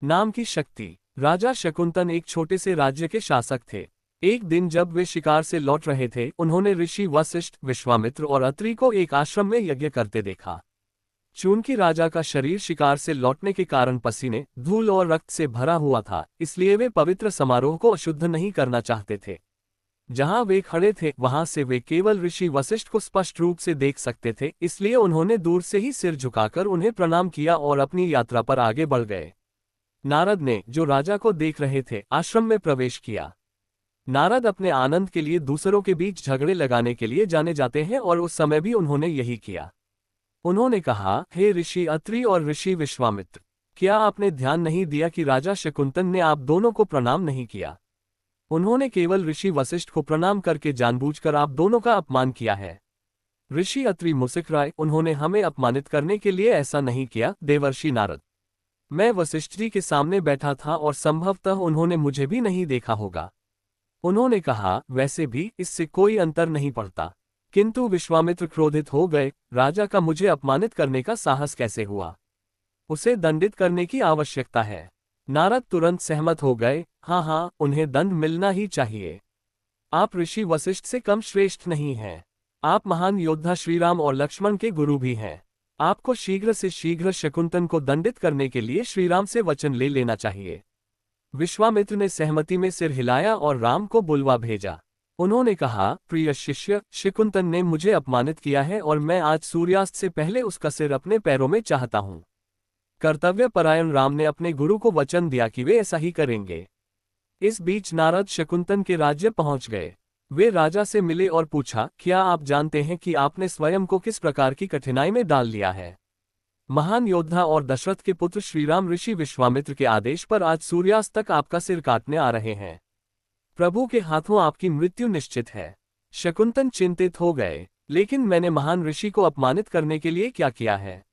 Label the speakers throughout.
Speaker 1: नाम की शक्ति। राजा शकुंतन एक छोटे से राज्य के शासक थे। एक दिन जब वे शिकार से लौट रहे थे, उन्होंने ऋषि वशिष्ठ, विश्वामित्र और अत्रि को एक आश्रम में यज्ञ करते देखा। चूंकि राजा का शरीर शिकार से लौटने के कारण पसीने, धूल और रक्त से भरा हुआ था, इसलिए वे पवित्र समारोह को अशुद्ध नहीं करना चाहते थे। जहां वे खड़े थे वहां से वे केवल ऋषि वशिष्ठ को स्पष्ट रूप से देख सकते थे, इसलिए उन्होंने दूर से ही सिर झुकाकर उन्हें प्रणाम किया और अपनी यात्रा पर आगे बढ़ गए। नारद ने, जो राजा को देख रहे थे, आश्रम में प्रवेश किया। नारद अपने आनंद के लिए दूसरों के बीच झगड़े लगाने के लिए जाने जाते हैं और उस समय भी उन्होंने यही किया। उन्होंने कहा, हे ऋषि अत्रि और ऋषि विश्वामित्र, क्या आपने ध्यान नहीं दिया कि राजा शकुंतन ने आप दोनों को प्रणाम नहीं किया? उन्होंने केवल ऋषि वशिष्ठ को प्रणाम करके जानबूझकर आप दोनों का अपमान किया है। ऋषि अत्रि मुस्कुराए, उन्होंने हमें अपमानित करने के लिए ऐसा नहीं किया, देवर्षि नारद। मैं वशिष्ठ जी के सामने बैठा था और संभवतः उन्होंने मुझे भी नहीं देखा होगा। उन्होंने कहा, वैसे भी इससे कोई अंतर नहीं पड़ता। किंतु विश्वामित्र क्रोधित हो गए, राजा का मुझे अपमानित करने का साहस कैसे हुआ? उसे दंडित करने की आवश्यकता है। नारद तुरंत सहमत हो गए, हाँ, उन्हें दंड मिलना ही चाहिए। आप ऋषि वशिष्ठ से कम श्रेष्ठ नहीं हैं। आप महान योद्धा श्रीराम और लक्ष्मण के गुरु भी हैं। आपको शीघ्र से शीघ्र शकुंतन को दंडित करने के लिए श्रीराम से वचन ले लेना चाहिए। विश्वामित्र ने सहमति में सिर हिलाया और राम को बुलवा भेजा। उन्होंने कहा, प्रिय शिष्य, शकुंतन ने मुझे अपमानित किया है और मैं आज सूर्यास्त से पहले उसका सिर अपने पैरों में चाहता हूँ। कर्तव्यपरायण राम ने अपने गुरु को वचन दिया कि वे ऐसा ही करेंगे। इस बीच नारद शकुंतन के राज्य पहुंच गए। वे राजा से मिले और पूछा, क्या आप जानते हैं कि आपने स्वयं को किस प्रकार की कठिनाई में डाल लिया है? महान योद्धा और दशरथ के पुत्र श्रीराम ऋषि विश्वामित्र के आदेश पर आज सूर्यास्त तक आपका सिर काटने आ रहे हैं। प्रभु के हाथों आपकी मृत्यु निश्चित है। शकुंतन चिंतित हो गए, लेकिन मैंने महान ऋषि को अपमानित करने के लिए क्या किया है?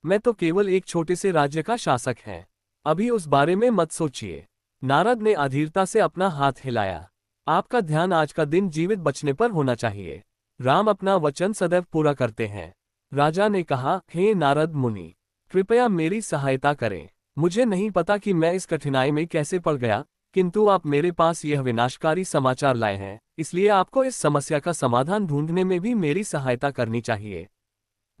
Speaker 1: मैं तो केवल एक छोटे से राज्य का शासक है। अभी उस बारे में मत सोचिए। नारद ने अधीरता से अपना हाथ हिलाया। आपका ध्यान आज का दिन जीवित बचने पर होना चाहिए। राम अपना वचन सदैव पूरा करते हैं। राजा ने कहा, हे नारद मुनि, कृपया मेरी सहायता करें। मुझे नहीं पता कि मैं इस कठिनाई में कैसे पड़ गया, किंतु आप मेरे पास यह विनाशकारी समाचार लाए हैं, इसलिए आपको इस समस्या का समाधान ढूंढने में भी मेरी सहायता करनी चाहिए।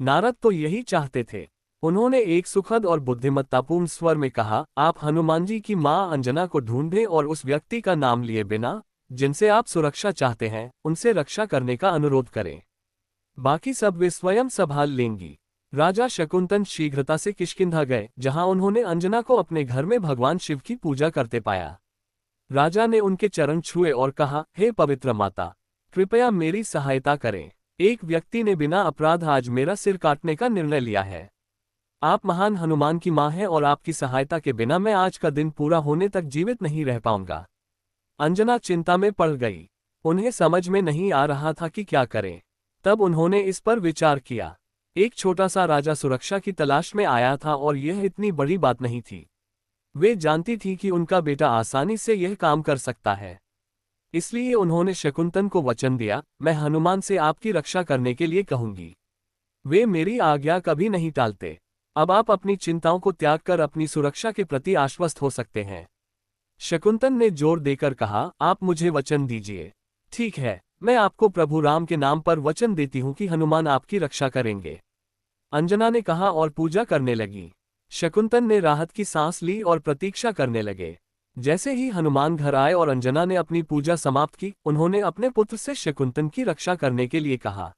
Speaker 1: नारद तो यही चाहते थे। उन्होंने एक सुखद और बुद्धिमत्तापूर्ण स्वर में कहा, आप हनुमान जी की मां अंजना को ढूंढें और उस व्यक्ति का नाम लिए बिना, जिनसे आप सुरक्षा चाहते हैं, उनसे रक्षा करने का अनुरोध करें। बाकी सब वे स्वयं संभाल लेंगी। राजा शकुंतन शीघ्रता से किष्किंधा गए, जहां उन्होंने अंजना को अपने घर में भगवान शिव की पूजा करते पाया। राजा ने उनके चरण छुए और कहा, हे पवित्र माता, कृपया मेरी सहायता करें। एक व्यक्ति ने बिना अपराध आज मेरा सिर काटने का निर्णय लिया है। आप महान हनुमान की मां हैं और आपकी सहायता के बिना मैं आज का दिन पूरा होने तक जीवित नहीं रह पाऊंगा। अंजना चिंता में पड़ गई। उन्हें समझ में नहीं आ रहा था कि क्या करें। तब उन्होंने इस पर विचार किया। एक छोटा सा राजा सुरक्षा की तलाश में आया था और यह इतनी बड़ी बात नहीं थी। वे जानती थी कि उनका बेटा आसानी से यह काम कर सकता है। इसलिए उन्होंने शकुंतन को वचन दिया, मैं हनुमान से आपकी रक्षा करने के लिए कहूंगी। वे मेरी आज्ञा कभी नहीं टालते। अब आप अपनी चिंताओं को त्याग कर अपनी सुरक्षा के प्रति आश्वस्त हो सकते हैं। शकुंतन ने जोर देकर कहा, आप मुझे वचन दीजिए। ठीक है, मैं आपको प्रभु राम के नाम पर वचन देती हूँ कि हनुमान आपकी रक्षा करेंगे। अंजना ने कहा और पूजा करने लगी। शकुंतन ने राहत की सांस ली और प्रतीक्षा करने लगे। जैसे ही हनुमान घर आए और अंजना ने अपनी पूजा समाप्त की, उन्होंने अपने पुत्र से शकुंतन की रक्षा करने के लिए कहा।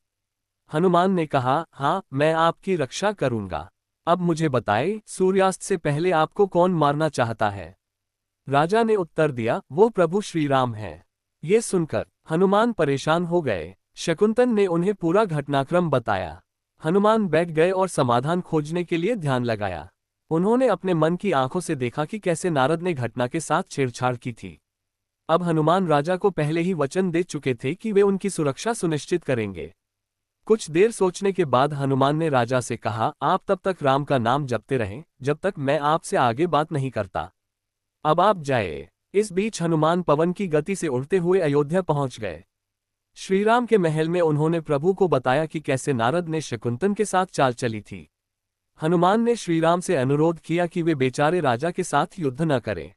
Speaker 1: हनुमान ने कहा, हाँ, मैं आपकी रक्षा करूंगा। अब मुझे बताएं, सूर्यास्त से पहले आपको कौन मारना चाहता है? राजा ने उत्तर दिया, वो प्रभु श्रीराम हैं। ये सुनकर हनुमान परेशान हो गए। शकुंतन ने उन्हें पूरा घटनाक्रम बताया। हनुमान बैठ गए और समाधान खोजने के लिए ध्यान लगाया। उन्होंने अपने मन की आंखों से देखा कि कैसे नारद ने घटना के साथ छेड़छाड़ की थी। अब हनुमान राजा को पहले ही वचन दे चुके थे कि वे उनकी सुरक्षा सुनिश्चित करेंगे। कुछ देर सोचने के बाद हनुमान ने राजा से कहा, आप तब तक राम का नाम जपते रहें जब तक मैं आपसे आगे बात नहीं करता। अब आप जाए। इस बीच हनुमान पवन की गति से उड़ते हुए अयोध्या पहुंच गए। श्रीराम के महल में उन्होंने प्रभु को बताया कि कैसे नारद ने शकुंतन के साथ चाल चली थी। हनुमान ने श्रीराम से अनुरोध किया कि वे बेचारे राजा के साथ युद्ध न करें।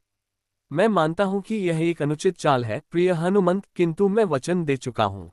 Speaker 1: मैं मानता हूं कि यह एक अनुचित चाल है प्रिय हनुमंत, किंतु मैं वचन दे चुका हूं।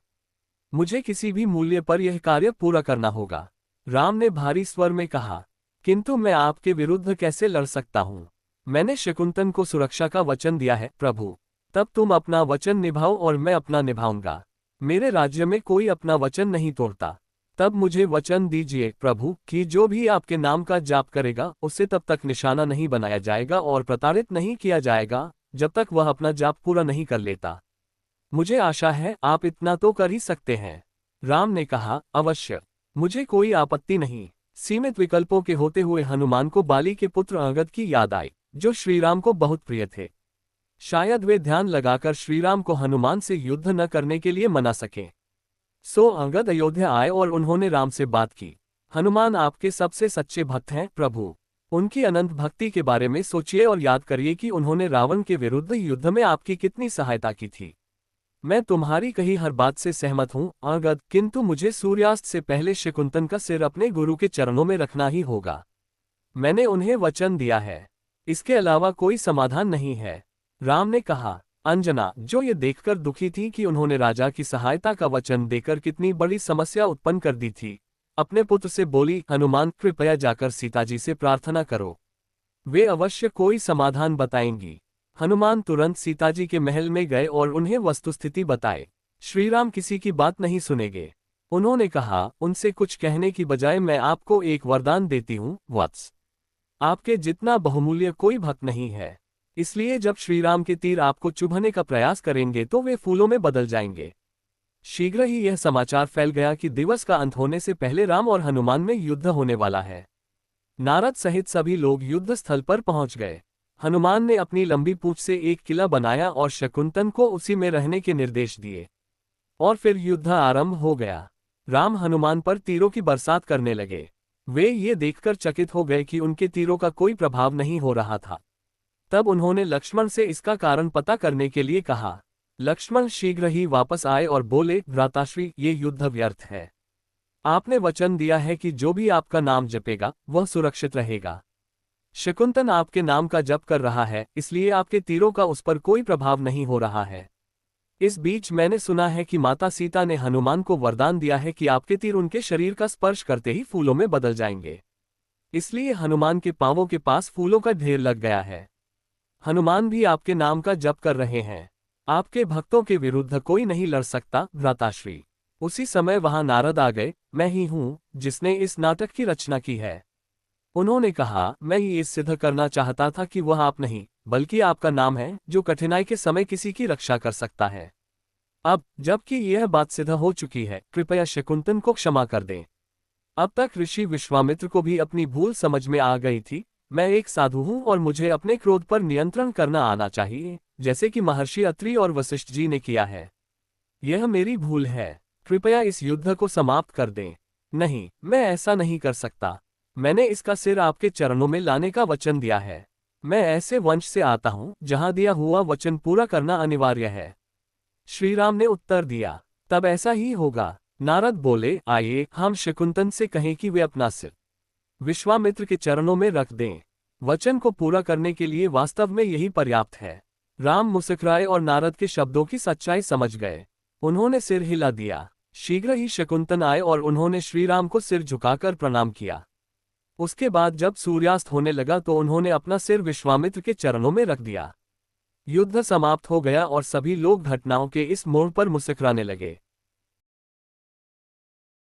Speaker 1: मुझे किसी भी मूल्य पर यह कार्य पूरा करना होगा। राम ने भारी स्वर में कहा, किंतु मैं आपके विरुद्ध कैसे लड़ सकता हूं? मैंने शकुंतन को सुरक्षा का वचन दिया है प्रभु। तब तुम अपना वचन निभाओ और मैं अपना निभाऊंगा। मेरे राज्य में कोई अपना वचन नहीं तोड़ता। तब मुझे वचन दीजिए प्रभु कि जो भी आपके नाम का जाप करेगा उसे तब तक निशाना नहीं बनाया जाएगा और प्रताड़ित नहीं किया जाएगा जब तक वह अपना जाप पूरा नहीं कर लेता। मुझे आशा है आप इतना तो कर ही सकते हैं। राम ने कहा, अवश्य, मुझे कोई आपत्ति नहीं। सीमित विकल्पों के होते हुए हनुमान को बाली के पुत्र अंगद की याद आई, जो श्रीराम को बहुत प्रिय थे। शायद वे ध्यान लगाकर श्रीराम को हनुमान से युद्ध न करने के लिए मना सके। सो अंगद अयोध्या आए और उन्होंने राम से बात की। हनुमान आपके सबसे सच्चे भक्त हैं प्रभु। उनकी अनंत भक्ति के बारे में सोचिए और याद करिए कि उन्होंने रावण के विरुद्ध युद्ध में आपकी कितनी सहायता की थी। मैं तुम्हारी कही हर बात से सहमत हूँ अंगद, किंतु मुझे सूर्यास्त से पहले शकुंतन का सिर अपने गुरु के चरणों में रखना ही होगा। मैंने उन्हें वचन दिया है। इसके अलावा कोई समाधान नहीं है। राम ने कहा, अंजना, जो ये देखकर दुखी थी कि उन्होंने राजा की सहायता का वचन देकर कितनी बड़ी समस्या उत्पन्न कर दी थी, अपने पुत्र से बोली, हनुमान कृपया जाकर सीता जी से प्रार्थना करो, वे अवश्य कोई समाधान बताएंगी। हनुमान तुरंत सीताजी के महल में गए और उन्हें वस्तुस्थिति बताए। श्रीराम किसी की बात नहीं सुनेंगे। उन्होंने कहा, उनसे कुछ कहने की बजाय मैं आपको एक वरदान देती हूँ वत्स। आपके जितना बहुमूल्य कोई भक्त नहीं है, इसलिए जब श्रीराम के तीर आपको चुभने का प्रयास करेंगे तो वे फूलों में बदल जाएंगे। शीघ्र ही यह समाचार फैल गया कि दिवस का अंत होने से पहले राम और हनुमान में युद्ध होने वाला है। नारद सहित सभी लोग युद्ध स्थल पर पहुंच गए। हनुमान ने अपनी लंबी पूंछ से एक किला बनाया और शकुंतन को उसी में रहने के निर्देश दिए, और फिर युद्ध आरंभ हो गया। राम हनुमान पर तीरों की बरसात करने लगे। वे ये देखकर चकित हो गए कि उनके तीरों का कोई प्रभाव नहीं हो रहा था। तब उन्होंने लक्ष्मण से इसका कारण पता करने के लिए कहा। लक्ष्मण शीघ्र ही वापस आए और बोले, भ्राताश्री, ये युद्ध व्यर्थ है। आपने वचन दिया है कि जो भी आपका नाम जपेगा वह सुरक्षित रहेगा। शकुंतन आपके नाम का जप कर रहा है, इसलिए आपके तीरों का उस पर कोई प्रभाव नहीं हो रहा है। इस बीच मैंने सुना है कि माता सीता ने हनुमान को वरदान दिया है कि आपके तीर उनके शरीर का स्पर्श करते ही फूलों में बदल जाएंगे। इसलिए हनुमान के पांवों के पास फूलों का ढेर लग गया है। हनुमान भी आपके नाम का जप कर रहे हैं। आपके भक्तों के विरुद्ध कोई नहीं लड़ सकता भ्राताश्री। उसी समय वहां नारद आ गए। मैं ही हूं जिसने इस नाटक की रचना की है। उन्होंने कहा, मैं ये सिद्ध करना चाहता था कि वह आप नहीं बल्कि आपका नाम है जो कठिनाई के समय किसी की रक्षा कर सकता है। अब जबकि यह बात सिद्ध हो चुकी है, कृपया शकुंतन को क्षमा कर दें। अब तक ऋषि विश्वामित्र को भी अपनी भूल समझ में आ गई थी। मैं एक साधु हूं और मुझे अपने क्रोध पर नियंत्रण करना आना चाहिए, जैसे कि महर्षि अत्रि और वशिष्ठ जी ने किया है। यह मेरी भूल है। कृपया इस युद्ध को समाप्त कर दें। नहीं, मैं ऐसा नहीं कर सकता। मैंने इसका सिर आपके चरणों में लाने का वचन दिया है। मैं ऐसे वंश से आता हूं जहां दिया हुआ वचन पूरा करना अनिवार्य है। श्रीराम ने उत्तर दिया, तब ऐसा ही होगा। नारद बोले, आइए हम शकुंतन से कहें कि वे अपना सिर विश्वामित्र के चरणों में रख दें। वचन को पूरा करने के लिए वास्तव में यही पर्याप्त है। राम मुस्कुराए और नारद के शब्दों की सच्चाई समझ गए। उन्होंने सिर हिला दिया। शीघ्र ही शकुंतन आए और उन्होंने श्रीराम को सिर झुकाकर प्रणाम किया। उसके बाद जब सूर्यास्त होने लगा तो उन्होंने अपना सिर विश्वामित्र के चरणों में रख दिया। युद्ध समाप्त हो गया और सभी लोग घटनाओं के इस मोड़ पर मुस्कुराने लगे।